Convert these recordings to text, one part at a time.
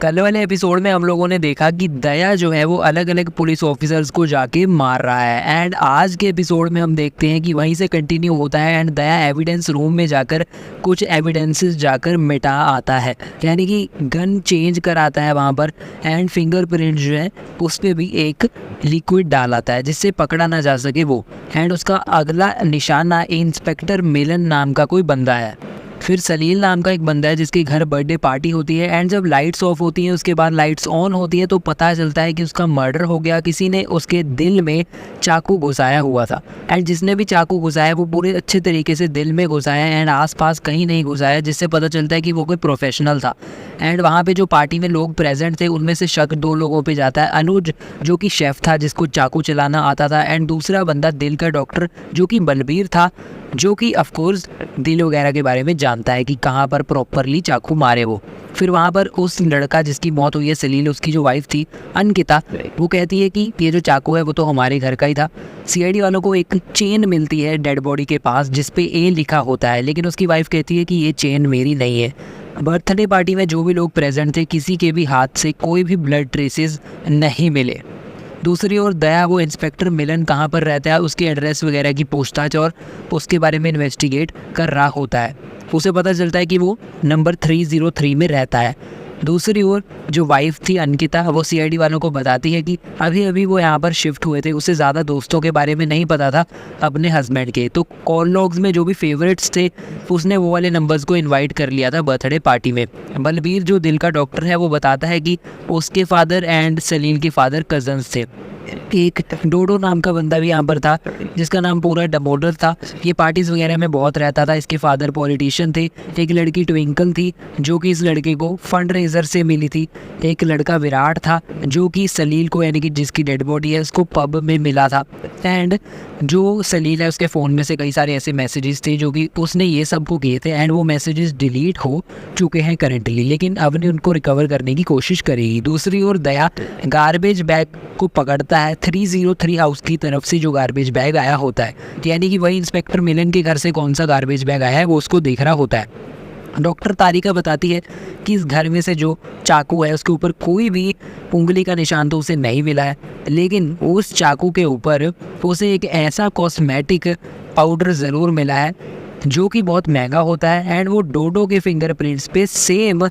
कल वाले एपिसोड में हम लोगों ने देखा कि दया जो है वो अलग अलग पुलिस ऑफिसर्स को जाके मार रहा है एंड आज के एपिसोड में हम देखते हैं कि वहीं से कंटिन्यू होता है एंड दया एविडेंस रूम में जाकर कुछ एविडेंसेस जाकर मिटा आता है, यानी कि गन चेंज कराता है वहाँ पर एंड फिंगरप्रिंट जो है उस पर भी एक लिक्विड डाल आता है जिससे पकड़ा ना जा सके वो। एंड उसका अगला निशाना इंस्पेक्टर मिलन नाम का कोई बंदा है। फिर सलील नाम का एक बंदा है जिसके घर बर्थडे पार्टी होती है एंड जब लाइट्स ऑफ होती हैं उसके बाद लाइट्स ऑन होती है तो पता चलता है कि उसका मर्डर हो गया। किसी ने उसके दिल में चाकू घुसाया हुआ था एंड जिसने भी चाकू घुसाया वो पूरे अच्छे तरीके से दिल में घुसाया एंड आसपास कहीं नहीं घुसाया, जिससे पता चलता है कि वो कोई प्रोफेशनल था। एंड वहाँ पे जो पार्टी में लोग प्रेजेंट थे उनमें से शक दो लोगों पे जाता है, अनुज जो कि शेफ़ था जिसको चाकू चलाना आता था एंड दूसरा बंदा दिल का डॉक्टर जो कि बलबीर था, जो कि ऑफकोर्स दिल वगैरह के बारे में जानता है कि कहाँ पर प्रॉपरली चाकू मारे वो। फिर वहाँ पर उस लड़का जिसकी मौत हुई है सलील, उसकी जो वाइफ थी अंकिता, वो कहती है कि ये जो चाकू है वो तो हमारे घर का ही था। सीआईडी वालों को एक चेन मिलती है डेड बॉडी के पास जिस पे ए लिखा होता है, लेकिन उसकी वाइफ कहती है कि ये चेन मेरी नहीं है। बर्थडे पार्टी में जो भी लोग प्रेजेंट थे किसी के भी हाथ से कोई भी ब्लड ट्रेसेस नहीं मिले। दूसरी ओर दया वो इंस्पेक्टर मिलन कहाँ पर रहता है उसके एड्रेस वगैरह की पूछताछ और उसके बारे में इन्वेस्टिगेट कर रहा होता है। उसे पता चलता है कि वो नंबर 303 में रहता है। दूसरी ओर जो वाइफ थी अंकिता वो सीआईडी वालों को बताती है कि अभी अभी वो यहाँ पर शिफ्ट हुए थे, उसे ज़्यादा दोस्तों के बारे में नहीं पता था अपने हस्बैंड के, तो कॉल लॉग्स में जो भी फेवरेट्स थे उसने वो वाले नंबर्स को इनवाइट कर लिया था बर्थडे पार्टी में। बलबीर जो दिल का डॉक्टर है वो बताता है कि उसके फादर एंड सलील के फादर कजन्स थे। एक डोडो नाम का बंदा भी यहाँ पर था जिसका नाम पूरा डमोडर था, ये पार्टीज वगैरह में बहुत रहता था। इसके फादर पॉलिटिशियन थे। एक लड़की ट्विंकल थी जो कि इस लड़के को फंड रेजर से मिली थी। एक लड़का विराट था जो कि सलील को, यानी कि जिसकी डेड बॉडी है, उसको पब में मिला था। एंड जो सलील है उसके फ़ोन में से कई सारे ऐसे मैसेजेस थे जो कि उसने ये सबको किए थे एंड वो मैसेजेस डिलीट हो चुके हैं करेंटली, लेकिन अब ने उनको रिकवर करने की कोशिश करेगी। दूसरी ओर दया गार्बेज बैग को पकड़ता है 303 हाउस की तरफ से जो गार्बेज बैग आया होता है, यानी कि वही इंस्पेक्टर मिलन के घर से कौन सा गार्बेज बैग आया है वो उसको देख रहा होता है। डॉक्टर तारिका बताती है कि इस घर में से जो चाकू है उसके ऊपर कोई भी उंगली का निशान तो उसे नहीं मिला है, लेकिन उस चाकू के ऊपर उसे एक ऐसा कॉस्मेटिक पाउडर ज़रूर मिला है जो कि बहुत महंगा होता है एंड वो डोडो के फिंगरप्रिंट्स पे सेम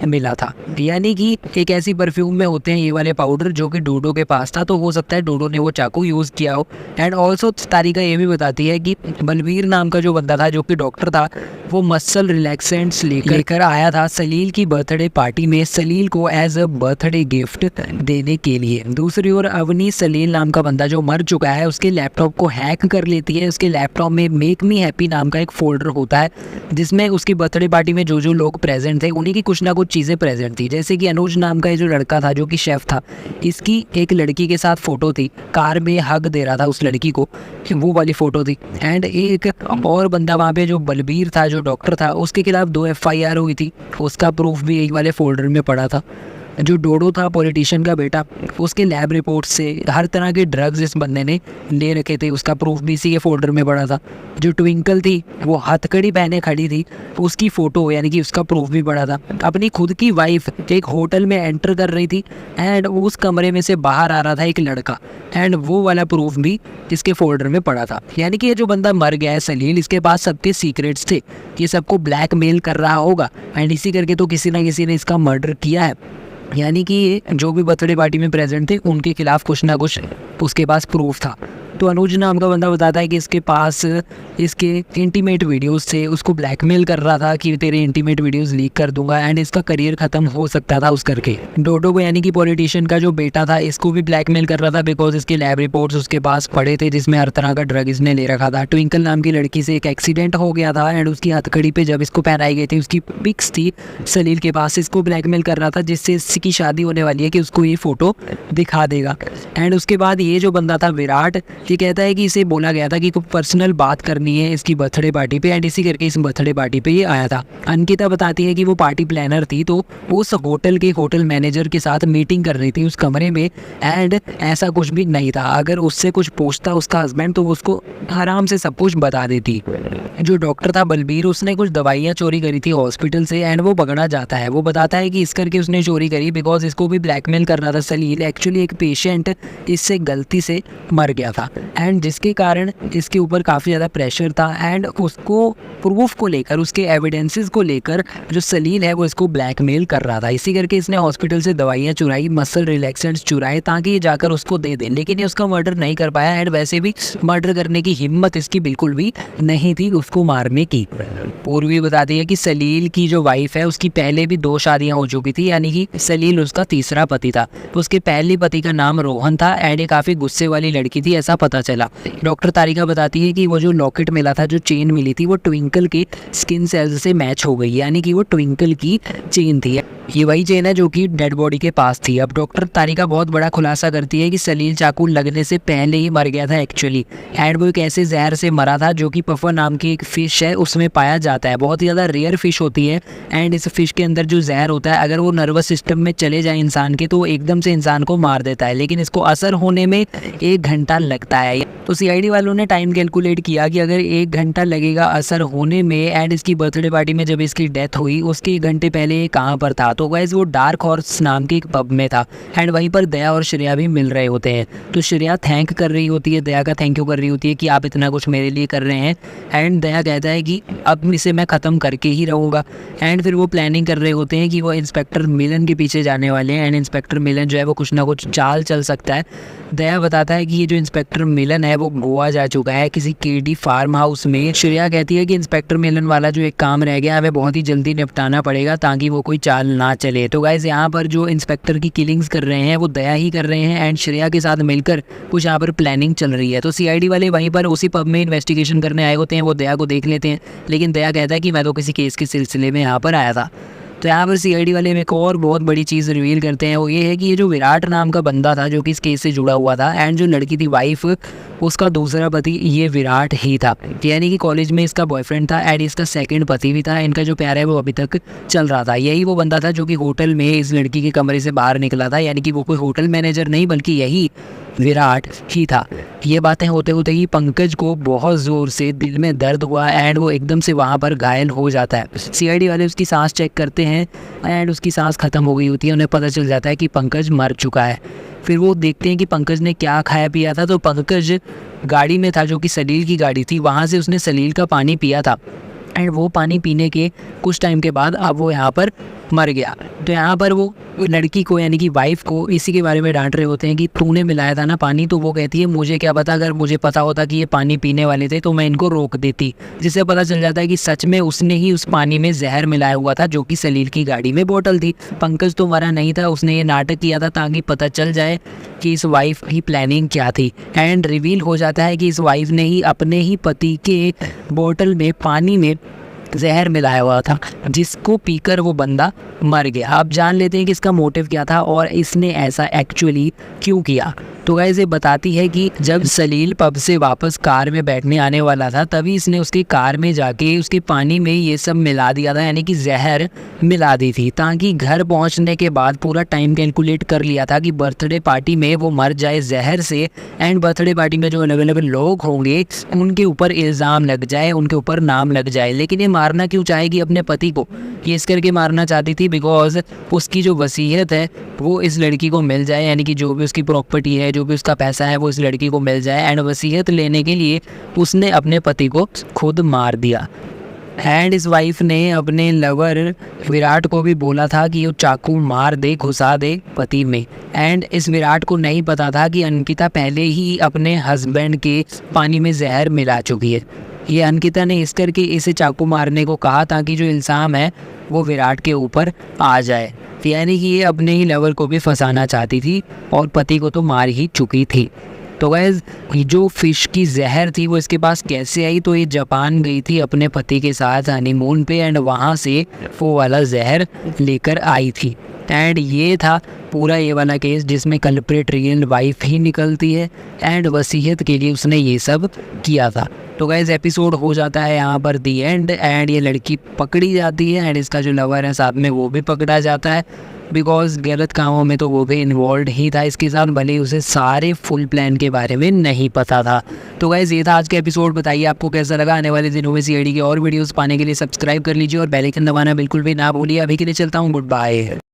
मिला था, यानी कि एक ऐसी परफ्यूम में होते हैं ये वाले पाउडर जो कि डोडो के पास था, तो हो सकता है डोडो ने वो चाकू यूज़ किया हो। एंड ऑल्सो तारिका ये भी बताती है कि बलबीर नाम का जो बंदा था जो कि डॉक्टर था वो मसल रिलैक्सेंट्स लेकर आया था सलील की बर्थडे पार्टी में, सलील को एज अ बर्थडे गिफ्ट देने के लिए। दूसरी ओर अवनी सलील नाम का बंदा जो मर चुका है उसके लैपटॉप को हैक कर लेती है। उसके लैपटॉप में मेक मी हैप्पी नाम का एक फोल्डर होता है जिसमें उसकी बर्थडे पार्टी में जो जो लोग प्रेजेंट थे उन्हीं की कुछ ना कुछ चीज़ें प्रेजेंट थी, जैसे कि अनुज नाम का ये जो लड़का था जो कि शेफ़ था, इसकी एक लड़की के साथ फ़ोटो थी, कार में हग दे रहा था उस लड़की को, वो वाली फ़ोटो थी। एंड एक और बंदा वहाँ पे जो बलबीर था जो डॉक्टर था उसके खिलाफ 2 FIR हुई थी, उसका प्रूफ भी एक वाले फोल्डर में पड़ा था। जो डोडो था पॉलिटिशियन का बेटा, उसके लैब रिपोर्ट से हर तरह के ड्रग्स इस बंदे ने ले रखे थे, उसका प्रूफ भी इसी के फोल्डर में पड़ा था। जो ट्विंकल थी वो हथकड़ी पहने खड़ी थी, उसकी फ़ोटो यानी कि उसका प्रूफ भी पड़ा था। अपनी खुद की वाइफ एक होटल में एंटर कर रही थी एंड उस कमरे में से बाहर आ रहा था एक लड़का एंड वो वाला प्रूफ भी इसके फोल्डर में पड़ा था। यानी कि ये जो बंदा मर गया है सलील, इसके पास सबके सीक्रेट्स थे, ये सबको ब्लैकमेल कर रहा होगा एंड इसी करके तो किसी ना किसी ने इसका मर्डर किया है। यानी कि जो भी बर्थडे पार्टी में प्रेजेंट थे उनके खिलाफ कुछ ना कुछ उसके पास प्रूफ था। तो अनुज नाम का बंदा बताता है कि इसके पास इसके इंटीमेट वीडियोस थे, उसको ब्लैकमेल कर रहा था कि तेरे इंटीमेट वीडियोस लीक कर दूंगा एंड इसका करियर ख़त्म हो सकता था उस करके। डोडो को यानी कि पॉलिटिशियन का जो बेटा था इसको भी ब्लैकमेल कर रहा था बिकॉज इसके लैब रिपोर्ट्स उसके पास पड़े थे जिसमें हर तरह का ड्रग इसने ले रखा था। ट्विंकल नाम की लड़की से एक एक्सीडेंट हो गया था एंड उसकी हथकड़ी पे जब इसको पहनाई गई थी उसकी पिक्स थी सलील के पास, इसको ब्लैकमेल कर रहा था जिससे इसकी शादी होने वाली है कि उसको ये फ़ोटो दिखा देगा। एंड उसके बाद ये जो बंदा था विराट, ये कहता है कि इसे बोला गया था कि कुछ पर्सनल बात करनी है इसकी बर्थडे पार्टी पे, एंड इसी करके इस बर्थडे पार्टी पे ये आया था। अंकिता बताती है कि वो पार्टी प्लानर थी, तो उस होटल के होटल मैनेजर के साथ मीटिंग कर रही थी उस कमरे में, एंड ऐसा कुछ भी नहीं था। अगर उससे कुछ पूछता उसका हस्बैंड तो उसको आराम से सब कुछ बता देती। जो डॉक्टर था बलबीर, उसने कुछ दवाइयाँ चोरी करी थी हॉस्पिटल से, एंड वो पकड़ा जाता है। वो बताता है कि इस करके उसने चोरी करी बिकॉज इसको भी ब्लैकमेल कर रहा था सलील। एक्चुअली एक पेशेंट इससे गलती से मर गया था, एंड जिसके कारण इसके ऊपर काफ़ी ज़्यादा प्रेशर था, एंड उसको प्रूफ को लेकर, उसके एविडेंसेस को लेकर जो सलील है वो इसको ब्लैकमेल कर रहा था। इसी करके इसने हॉस्पिटल से दवाइयाँ चुराई, मसल रिलैक्सेंट्स चुराए ताकि ये जाकर उसको दे दे, लेकिन ये उसका मर्डर नहीं कर पाया। एंड वैसे भी मर्डर करने की हिम्मत इसकी बिल्कुल भी नहीं थी उसको मारने की। पूर्वी बताती है कि सलील की जो वाइफ है उसकी पहले भी 2 शादियां हो चुकी थी, यानी कि सलील उसका तीसरा पति था। उसके पहले पति का नाम रोहन था, एंड ये काफ़ी गुस्से वाली लड़की थी ऐसा पता चला। डॉक्टर तारिका बताती है कि वो जो लॉकेट मिला था, जो चेन मिली थी, वो ट्विंकल की स्किन सेल्स से मैच हो गई, यानी कि वो ट्विंकल की चेन थी। ये वही चेन है जो कि डेड बॉडी के पास थी। अब डॉक्टर तारिका बहुत बड़ा खुलासा करती है कि सलील चाकू लगने से पहले ही मर गया था एक्चुअली, एंड वो एक ऐसे जहर से मरा था जो कि पफर नाम की एक फ़िश है उसमें पाया जाता है। बहुत ही ज़्यादा रेयर फिश होती है, एंड इस फिश के अंदर जो जहर होता है अगर वो नर्वस सिस्टम में चले जाए इंसान के तो वो एकदम से इंसान को मार देता है, लेकिन इसको असर होने में 1 घंटा लगता है। तो सीआईडी वालों ने टाइम कैलकुलेट किया कि अगर 1 घंटा लगेगा असर होने में, एंड इसकी बर्थडे पार्टी में जब इसकी डेथ हुई उसके 1 घंटे पहले ये कहाँ पर था, तो गाइस वो डार्क हॉर्स नाम के एक पब में था, एंड वहीं पर दया और श्रेया भी मिल रहे होते हैं। तो श्रेया थैंक कर रही होती है, दया का थैंक यू कर रही होती है कि आप इतना कुछ मेरे लिए कर रहे हैं, एंड दया कहता है कि अब इसे मैं ख़त्म करके ही रहूँगा। एंड फिर वो प्लानिंग कर रहे होते हैं कि वो इंस्पेक्टर मिलन के पीछे जाने वाले हैं, एंड इंस्पेक्टर मिलन जो है वो कुछ ना कुछ चाल चल सकता है। दया बताता है कि ये जो इंस्पेक्टर मिलन है वो गोवा जा चुका है किसी केडी फार्म हाउस में। श्रेया कहती है कि इंस्पेक्टर मिलन वाला जो एक काम रह गया हमें बहुत ही जल्दी निपटाना पड़ेगा ताकि वो कोई चाल ना चले। तो गाइस यहाँ पर जो इंस्पेक्टर की किलिंग्स कर रहे हैं वो दया ही कर रहे हैं, एंड श्रेया के साथ मिलकर कुछ यहाँ पर प्लानिंग चल रही है। तो सीआईडी वाले वहीं पर उसी पब में इन्वेस्टिगेशन करने आए होते हैं, वो दया को देख लेते हैं, लेकिन दया कहता है कि मैं तो किसी केस के सिलसिले में यहाँ पर आया था। तो यहाँ पर सीआईडी वाले में एक और बहुत बड़ी चीज़ रिवील करते हैं, वो ये है कि ये जो विराट नाम का बंदा था जो कि इस केस से जुड़ा हुआ था, एंड जो लड़की थी वाइफ, उसका दूसरा पति ये विराट ही था, यानी कि कॉलेज में इसका बॉयफ्रेंड था, एंड इसका सेकंड पति भी था। इनका जो प्यार है वो अभी तक चल रहा था। यही वो बंदा था जो कि होटल में इस लड़की के कमरे से बाहर निकला था, यानी कि वो कोई होटल मैनेजर नहीं बल्कि यही विराट ही था। ये बातें होते होते ही पंकज को बहुत ज़ोर से दिल में दर्द हुआ, एंड वो एकदम से वहाँ पर घायल हो जाता है। सीआईडी वाले उसकी सांस चेक करते हैं, एंड उसकी सांस ख़त्म हो गई होती है। उन्हें पता चल जाता है कि पंकज मर चुका है। फिर वो देखते हैं कि पंकज ने क्या खाया पिया था, तो पंकज गाड़ी में था जो कि सलील की गाड़ी थी, वहाँ से उसने सलील का पानी पिया था, एंड वो पानी पीने के कुछ टाइम के बाद अब वो यहाँ पर मर गया। तो यहाँ पर वो लड़की को यानी कि वाइफ को इसी के बारे में डांट रहे होते हैं कि तूने मिलाया था ना पानी, तो वो कहती है मुझे क्या पता, अगर मुझे पता होता कि ये पानी पीने वाले थे तो मैं इनको रोक देती। जिससे पता चल जाता है कि सच में उसने ही उस पानी में जहर मिलाया हुआ था जो कि सलील की गाड़ी में बोतल थी। पंकज तो मरा नहीं था, उसने ये नाटक किया था ताकि पता चल जाए कि इस वाइफ की प्लानिंग क्या थी। एंड रिवील हो जाता है कि इस वाइफ ने ही अपने ही पति के बोतल में पानी में जहर मिलाया हुआ था, जिसको पीकर वो बंदा मर गया। आप जान लेते हैं कि इसका मोटिव क्या था और इसने ऐसा एक्चुअली क्यों किया। तो गाइस ये बताती है कि जब सलील पब से वापस कार में बैठने आने वाला था तभी इसने उसकी कार में जाके उसके पानी में ये सब मिला दिया था, यानी कि जहर मिला दी थी, ताकि घर पहुंचने के बाद पूरा टाइम कैलकुलेट कर लिया था कि बर्थडे पार्टी में वो मर जाए जहर से, एंड बर्थडे पार्टी में जो अवेलेबल लोग होंगे उनके ऊपर इल्ज़ाम लग जाए, उनके ऊपर नाम लग जाए। लेकिन ये मारना क्यों चाहेगी अपने पति को? ये इस करके मारना चाहती थी बिकॉज उसकी जो वसीयत है वो इस लड़की को मिल जाए, यानी कि जो भी उसकी प्रॉपर्टी है, जो भी उसका पैसा है वो इस लड़की को मिल जाए। एंड वसीयत लेने के लिए उसने अपने पति को खुद मार दिया। एंड इस वाइफ ने अपने लवर विराट को भी बोला था कि वो चाकू मार दे, घुसा दे पति में। एंड इस विराट को नहीं पता था कि अंकिता पहले ही अपने हस्बैंड के पानी में जहर मिला चुकी है। ये अंकिता ने इस करके इसे चाकू मारने को कहा ताकि जो इल्ज़ाम है वो विराट के ऊपर आ जाए, यानी कि ये अपने ही लवर को भी फंसाना चाहती थी और पति को तो मार ही चुकी थी। तो गाइस जो फ़िश की जहर थी वो इसके पास कैसे आई, तो ये जापान गई थी अपने पति के साथ हनीमून पे एंड वहाँ से वो वाला जहर लेकर आई थी। एंड ये था पूरा ये वाला केस जिसमें कल्प्रिट रियल वाइफ ही निकलती है एंड वसीयत के लिए उसने ये सब किया था। तो गाइस एपिसोड हो जाता है यहाँ पर दी एंड ये लड़की पकड़ी जाती है एंड इसका जो लवर है साथ में वो भी पकड़ा जाता है, बिकॉज गलत कामों में तो वो भी इन्वॉल्व ही था इसके साथ, भले ही उसे सारे फुल प्लान के बारे में नहीं पता था। तो गाइस ये था आज का एपिसोड, बताइए आपको कैसा लगा। आने वाले दिनों में सीआईडी की और वीडियोस पाने के लिए सब्सक्राइब कर लीजिए और बेल आइकन दबाना बिल्कुल भी ना भूलिए। अभी के लिए चलता हूँ, गुड बाय।